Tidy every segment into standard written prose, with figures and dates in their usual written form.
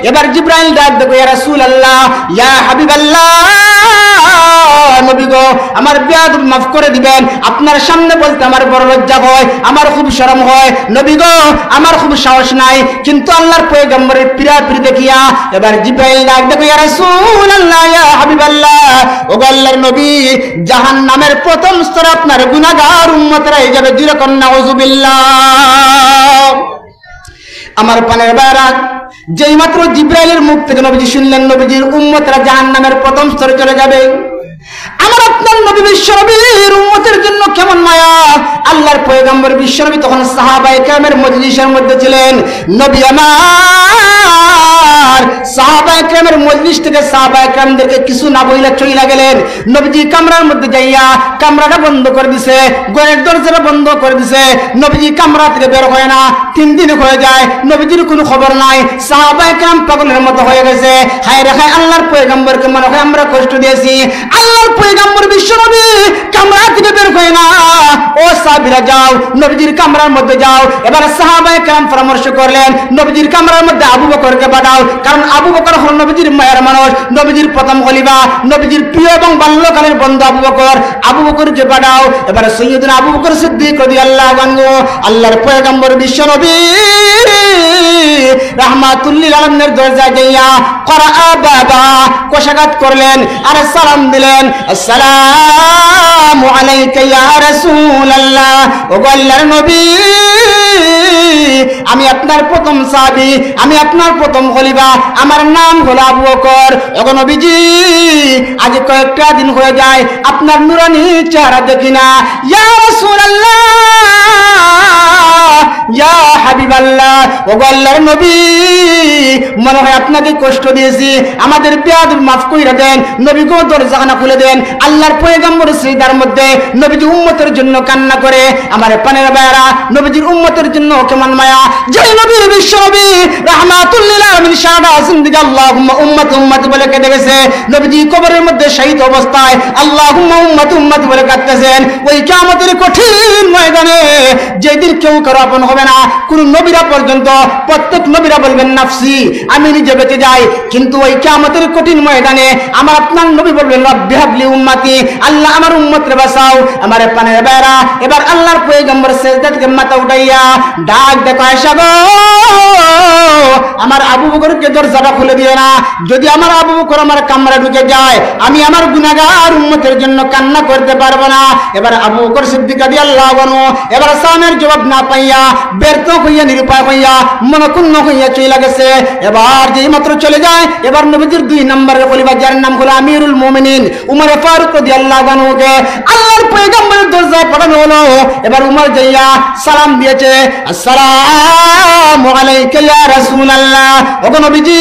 এবার জিবরাইল ডাক দেখো ইয়া রাসূলুল্লাহ ইয়া হাবিবাল্লাহ নবী গো আমার বেয়াদব মাফ করে দিবেন আপনার সামনে বলতে আমার বড় লজ্জা হয় আমার খুব শরম হয় নবী গো আমার খুব সাহস নাই কিন্তু আল্লাহর পয়গম্বরের পিরাপিরি দেখিয়া এবার জিবরাইল ডাক দেখো ইয়া রাসূলুল্লাহ ইয়া হাবিবাল্লাহ ও আল্লাহর নবী জাহান্নামের প্রথম স্তরে আপনার গুনাহগার উম্মতরা এই যাবে যেরকম নাউযুবিল্লাহ আমার পানের বাইরা যেই মাত্র জিবরাইলের মুখ থেকে নবীজি শুনলেন নবীজির উম্মতরা জাহান্নামের প্রথম স্তরে চলে যাবে আমার আপনার নবী বিশ্বনবীর উম্মতের জন্য কেমন মায়া আল্লাহর পয়গম্বর বিশ্বনবী তখন সাহাবায়ে কেরামের মজলিসের মধ্যে ছিলেন নবী আমার সাহাবায়ে কেরামের মজলিস থেকে সাহাবায়ে কেরামদেরকে কিছু না বইলা চইলা গেলেন নবীজি কামরার মধ্যে যাইয়া কামরাটা বন্ধ করে দিছে ঘরের দরজাটা বন্ধ করে দিছে নবীজি কামরা থেকে বের হয় না 3 দিন হয়ে যায় নবীজির কোনো খবর নাই সাহাবায়ে কেরাম পাগলের মতো হয়ে গেছে হায় রে হায় আল্লাহর পয়গম্বরকে মনে হয় আমরা কষ্ট দিয়েছি আল্লাহর পয়গম্বর বিশ্বনবী কামরা থেকে বের হয় না ও সাহাবীরা যাও নবীজির কামরার মধ্যে যাও এবার সাহাবায়ে কেরাম পরামর্শ করলেন নবীজির কামরার মধ্যে আবু বকরকে পাঠাও কারণ আবু বকর হলো নবীজির মায়ের মানুষ নবীজির প্রথম খলিফা নবীজির প্রিয় এবং বাল্যকালের বন্ধু আবু বকরকে পাঠাও এবার সাইয়্যিদুনা আবু বকর সিদ্দিক রাদিয়াল্লাহু আনহু আল্লাহর পয়গম্বর বিশ্বনবী রাহমাতুল লিল আলামিনের দরজায় যাইয়া করা বাবা কোশাগাত করলেন আর সালাম দিলেন আসসালামু আলাইকা ইয়া রাসূলুল্লাহ ও আল্লাহর নবী আমি আপনার প্রথম সাহাবী আমি আপনার প্রথম খলিফা আমার নাম হলো আবু বকর ওগো নবীজি আজ কয়েকটা দিন হয়ে যায় আপনার নূরানি চেহারা দেখি না ইয়া রাসূলুল্লাহ ইয়া হাবিবাল্লাহ ওগো আল্লাহর নবী মনে হয় আপনাকে কষ্ট দিয়েছি আমাদের বেয়াদব মাফ কইরা দেন নবী গো দরজাখানা খুলে দেন আল্লাহর পয়গম্বর সিজদার মধ্যে নবীজি উম্মতের জন্য কান্না করে আমার পানের বাইরা নবীজির উম্মতের জন্য কেমন মায়া যেই নবী বিশ্বনবী রাহমাতুল লিল আলামিন সারা জিন্দেগি আল্লাহুম্মা উম্মত উম্মত বলে কেঁদে গেছে নবীজি কবরের মধ্যে শহীদ অবস্থায় আল্লাহুম্মা উম্মত উম্মত বলে কাঁদতেছেন ওই কিয়ামতের কঠিন ময়দানে যেদিন কেউ কারো আপন হবে না কোন নবীরা পর্যন্ত প্রত্যেক নবীরা বলবেন নাফসি আমি নিজে বেঁচে যাই কিন্তু ওই কিয়ামতের কঠিন ময়দানে আমার আপনার নবী বলবেন রব্বি হাবলি উম্মতি আল্লাহ আমার উম্মতরে বাঁচাও আমার পানের বাইরা এবার আল্লাহর পয়গম্বর সিজদা থেকে মাথা উঠাইয়া ডাক দেখো আয়েশা গো আমার আবু বকরকে দরজাটা খুলে দিও না যদি আমার আবু বকর আমার কামরা ঢুকে যায় আমি আমার গুনাহগার উম্মতের জন্য কান্না করতে পারবো না এবার আবু বকর সিদ্দিক রাদিয়াল্লাহু আনহু এবার সামের জবাব না পাইয়া ব্যর্থ হইয়া নিরুপায় হইয়া মনকুন্ন হইয়া চলে গেছে এবার যেই মাত্র চলে যায় এবার নবীজির 2 নম্বরের খলিফা যার নাম হলো আমিরুল মুমিনিন উমর ফারুক রাদিয়াল্লাহু আনহুকে আল্লাহর পয়গম্বরের দরজায় পাঠানো হলো এবার উমর যাইয়া সালাম দিয়েছে আসসালামু আলাইকা ইয়া রাসূলুল্লাহ ওগো নবীজি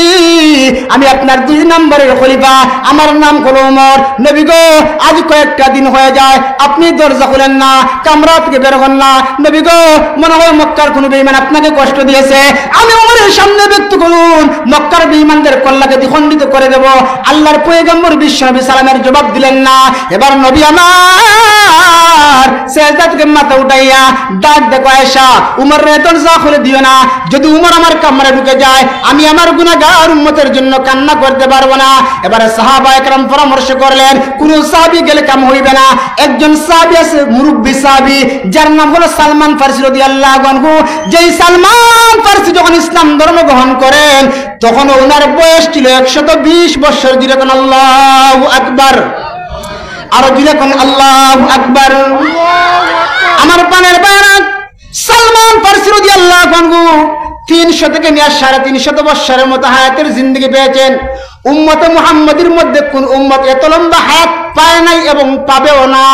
আমি আপনার 2 নম্বরের খলিফা আমার নাম হলো উমর নবী গো আজ কয়েকটা দিন হয়ে যায় আপনি দরজা খুলেন না কামরা থেকে বের হন না নবী গো মনে হয় মক্কার কোন বেঈমান আপনাকে কষ্ট দিয়েছে আমি উমরের সামনে ব্যক্ত করুন মক্কার বেঈমানদের কল্লাকে দ্বিখণ্ডিত করে দেব আল্লাহর পয়গম্বর বিশ্বনবী সালামের জবাব দিলেন না এবার নবী আমার সিজদা থেকে মাথা উঠাইয়া ডাক দেখো আয়েশা উমরের দরজা খুলে দিও না যদি উমর আমার কামরা ঢুকে যায় আমি আমার গুনাহগার উম্মতের জন্য কান্না করতে পারবো না এবারে সাহাবায়ে কেরাম পরামর্শ করলেন কোন সাহাবী গেলে কাম হইবে না একজন সাহাবী আছে মুরব্বি সাহাবী যার নাম হলো সালমান ফারসি রাদিয়াল্লাহু আনহু যেই সালমান ফারসি যখন ইসলাম ধর্ম গ্রহণ করেন তখন ওনার বয়স ছিল 120 বছর যেরকম আল্লাহু আকবার আর যেরকম আল্লাহু আকবার আমার পানের বাইরা সালমান ফারসি রাদিয়াল্লাহু আনহু 300 থেকে 350 বছরের মতো হায়াতের জিন্দেগি পেয়েছেন উম্মতে মুহাম্মাদের মধ্যে কোন উম্মত এত লম্বা হায়াত পায় নাই এবং পাবেও না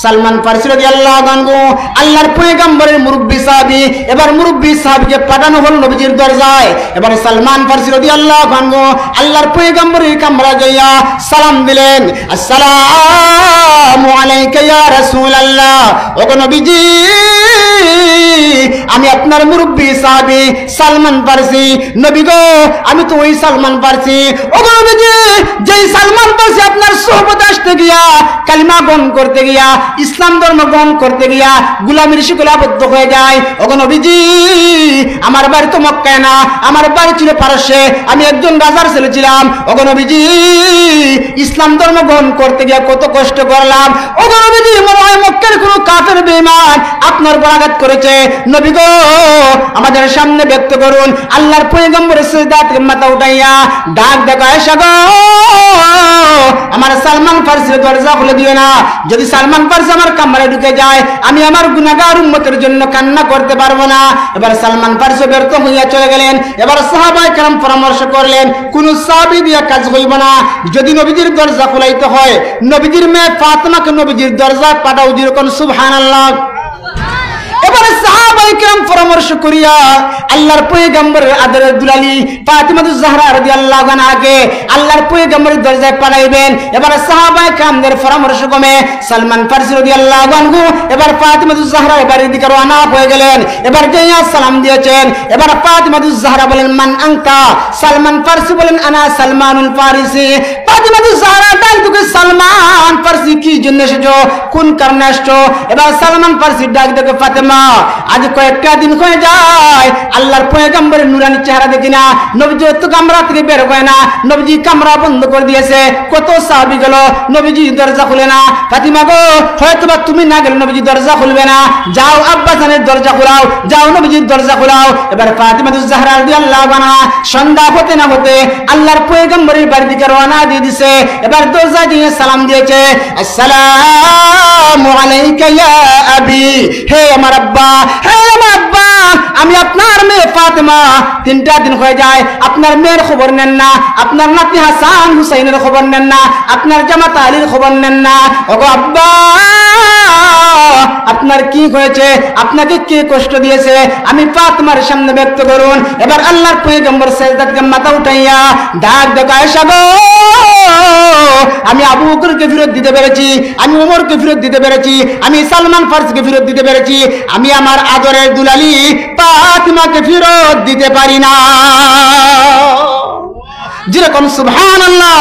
সালমান ফারসি রাদিয়াল্লাহু আনহু আল্লাহর পয়গম্বরের মুরব্বি সাহাবী এবার মুরব্বি সাহাবীকে পাঠানো হলো নবীজির দরজায় এবার সালমান ফারসি রাদিয়াল্লাহু আনহু আল্লাহর পয়গম্বরের কামরা যাইয়া সালাম দিলেন আসসালামু আলাইকা ইয়া রাসূলুল্লাহ ওগো নবীজি আমি আপনার মুরব্বি সাহাবী সালমান ফারসি নবী গো আমি তো ওই সালমান ফারসি ওগো নবীজি যেই সালমান ফারসি আপনার সোহবতে আসতে গিয়া কালিমা গ্রহণ করতে গিয়া ইসলাম ধর্ম গ্রহণ করতে গিয়া গোলামির শিকলে আবদ্ধ হয়ে যায়, ওগো নবীজি আমার বাড়ি তো মক্কায় না, আমার বাড়ি ছিল পারস্যে, আমি একজন রাজার ছেলে ছিলাম। ওগো নবীজি ইসলাম ধর্ম গ্রহণ করতে গিয়া কত কষ্ট করলাম। ওগো নবীজি মনে হয় মক্কার কোনো কাফের বেঈমান আপনার উপর আঘাত করেছে, নবী গো আমাদের সামনে ব্যক্ত করুন। আল্লাহর পয়গম্বরের সিজদা থেকে মাথা উঠাইয়া ডাক দেখা আয়েশা গো আমার সালমান ফারসির দরজা খুলে দিও না, যদি সালমান ফারসি আমার কামরায় ঢুকে যায় আমি আমার গুনাহগার উম্মতের জন্য কান্না করতে পারবো না। এবার সালমান ফারসি ব্যর্থ হইয়া চলে গেলেন। এবার সাহাবায়ে কেরাম পরামর্শ করলেন কোন সাহাবী দিয়া কাজ হইব না, যদি নবীজির দরজা খোলাইতে হয় নবীজির মেয়ে ফাতেমাকে নবীজির দরজা পাঠাও, যেরকম সুবহানাল্লাহ। এবারে সাহাবায়ে কেরাম পরামর্শ করিয়া আল্লাহর পয়গম্বরের আদরের দুলালি ফাতিমাতুজ জাহরা রাদিয়াল্লাহু আনহাকে আল্লাহর পয়গম্বরের দরজায় পাঠাইবেন। এবারে সাহাবায়ে কেরামদের পরামর্শ ক্রমে সালমান ফারসি রাদিয়াল্লাহু আনহু এবার ফাতিমাতুজ জাহরার বাড়ির দিকে রওনা হয়ে গেলেন। এবার যাইয়া সালাম দিয়েছেন। এবার ফাতিমাতুজ জাহরা বলেন মান আনতা, সালমান ফারসি বলেন আনা সালমানুল ফারিসি। ফাতিমাতুজ জাহরা ডাক দিকে সালমান ফারসি কি জন্য এসেছো, কোন কারণে আসছো? এবার সালমান ফারসি ডাক দিকে ফাতেমা আজ কয়েকটা দিন হয়ে যায় আল্লাহর পয়গম্বরের নুরানি চেহারা দেখি না, নবীজি তো কামরা থেকে বের হয় না, নবীজি কামরা বন্ধ করে দিয়েছে, কত সাহাবী গেল নবীজি দরজা খুলে না। ফাতিমা গো হয়তোবা তুমি না গেলে নবীজি দরজা খুলবে না, যাও আব্বা জানের দরজা খোলাও, যাও নবীজির দরজা খোলাও। এবার ফাতিমাতুজ জাহরা রাদিয়াল্লাহু আনহা সন্ধ্যা হতে না হতে আল্লাহর পয়গম্বরের বাড়ির দিকে রওনা দিয়ে দিয়েছে। এবার দরজা দিয়ে সালাম দিয়েছে, আসসালামু আলাইকা ইয়া আবি, হে আমার আব্বা, হে আমার আব্বা আমি আপনার মেয়ে ফাতেমা, 3টা দিন হয়ে যায় আপনার মেয়ের খবর নেন না, আপনার নাতি হাসান হুসাইনের খবর নেন না, আপনার জামাতা আলীর খবর নেন না। ওগো আব্বা আপনার কি হয়েছে, আপনাকে কে কষ্ট দিয়েছে আমি ফাতেমার সামনে ব্যক্ত করুন। এবার আল্লাহর পয়গম্বর সিজদা থেকে মাথা উঠাইয়া ডাক দেখা আয়েশা গো আমি আবু বকরকে ফেরত দিতে পেরেছি, আমি ওমরকে ফেরত দিতে পেরেছি, আমি সালমান ফারসিকে ফেরত দিতে পেরেছি, আমি আমার আদরের দুলালি ফাতিমাকে ফেরত দিতে পারি না। যেরকম সুবহানাল্লাহ।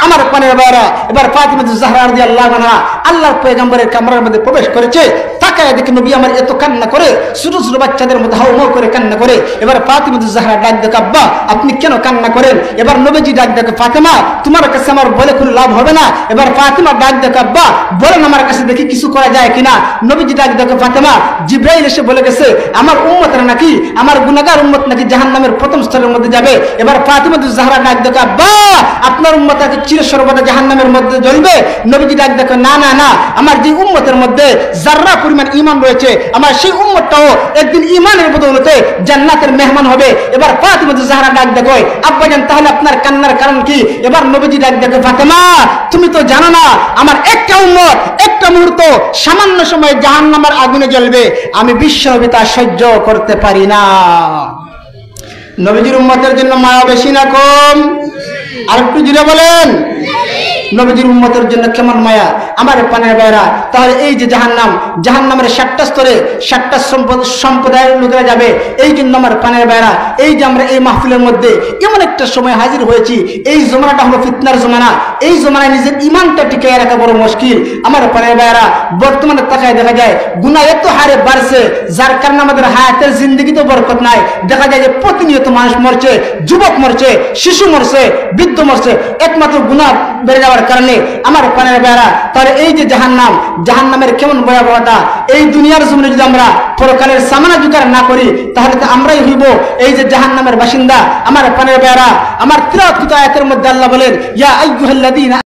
আমার পানের বাইরা এবার ফাতিমাতুজ জাহরা রাদিয়াল্লাহু আনহা আল্লাহর পয়গম্বরের কামরার মধ্যে প্রবেশ করেছে। তাকায় দেখে নবী আমার এত কান্না করে, ছোট ছোট বাচ্চাদের মধ্যে হাউমাউ করে কান্না করে। এবার ফাতিমাতুজ জাহরা ডাক দেখে আব্বা আপনি কেন কান্না করেন? এবার নবীজি ডাক দেখে ফাতেমা তোমার কাছে আমার বলে কোনো লাভ হবে না। এবার ফাতেমা ডাক দেখে আব্বা বলেন আমার কাছে দেখি কিছু করা যায় কিনা। নবীজি ডাক দেখে ফাতেমা জিবরাইল এসে বলে গেছে আমার উম্মতরা নাকি, আমার গুনাহগার উম্মত নাকি জাহান্নামের প্রথম স্তরের মধ্যে যাবে। এবার ফাতিমাতুজ জাহরা ডাক দেখে আব্বা আপনার উম্মতকে চির সর্বদা জাহান্নামের মধ্যে জ্বলবে। নবীজি ডাক দেখে না না না, আমার যে উম্মতের মধ্যে যাররা পরিমাণ ঈমান রয়েছে আমার সেই উম্মতটাও একদিন ঈমানের বদৌলতে জান্নাতের মেহমান হবে। এবার ফাতিমাতুজ জাহরা ডাক দেখে আব্বাজান তাহলে আপনার কান্নার কারণ কি? এবার নবীজি ডাক দেখে ফাতেমা তুমি তো জানো না আমার একটা উম্মত একটা মুহূর্ত সামান্য সময় জাহান্নামের আগুনে জ্বলবে, আমি বিশ্বনবী তা সহ্য করতে পারি না। নবীজির উম্মতের জন্য মায়া বেশি না কম? আর একটু জুড়ে বলেন নবীজির উম্মতের জন্য কেমন মায়া আমার পানের বাইরা। তাহলে এই যে জাহান্নাম, জাহান্নামের 7টা স্তরে 7টা সম্প্রদায়ের লোকেরা যাবে। এই জন্য আমার পানের বাইরা এই যে আমরা এই মাহফিলের মধ্যে এমন একটা সময় হাজির হয়েছি, এই জমানাটা হলো ফিতনার জমানা। এই জমানায় নিজের ইমানটা টিকিয়ে রাখা বড় মুশকিল আমার পানের বাইরা। বর্তমানে তাকায় দেখা যায় গুনাহ এত হারে বাড়ছে যার কারণে আমাদের হায়াতের জিন্দেগিতে বরকত নাই। দেখা যায় যে প্রতিনিয়ত মানুষ মরছে, যুবক মরছে, শিশু মরছে, বৃদ্ধ মরছে, একমাত্র গুনাহ বেড়ে যাওয়ার কারণে আমার পানের বেড়া। তাহলে এই যে জাহান্নাম, জাহান্নামের কেমন ভয়াবহতা, এই দুনিয়ার জমিনে যদি আমরা পরকালের সামনা জোগাড় না করি তাহলে তো আমরাই হইব এই যে জাহান্নামের বাসিন্দা আমার পানের বেড়া। আমার তিলাওয়াত আয়াতের মধ্যে আল্লাহ বলেন ইয়া আইয়ুহাল্লাযীনা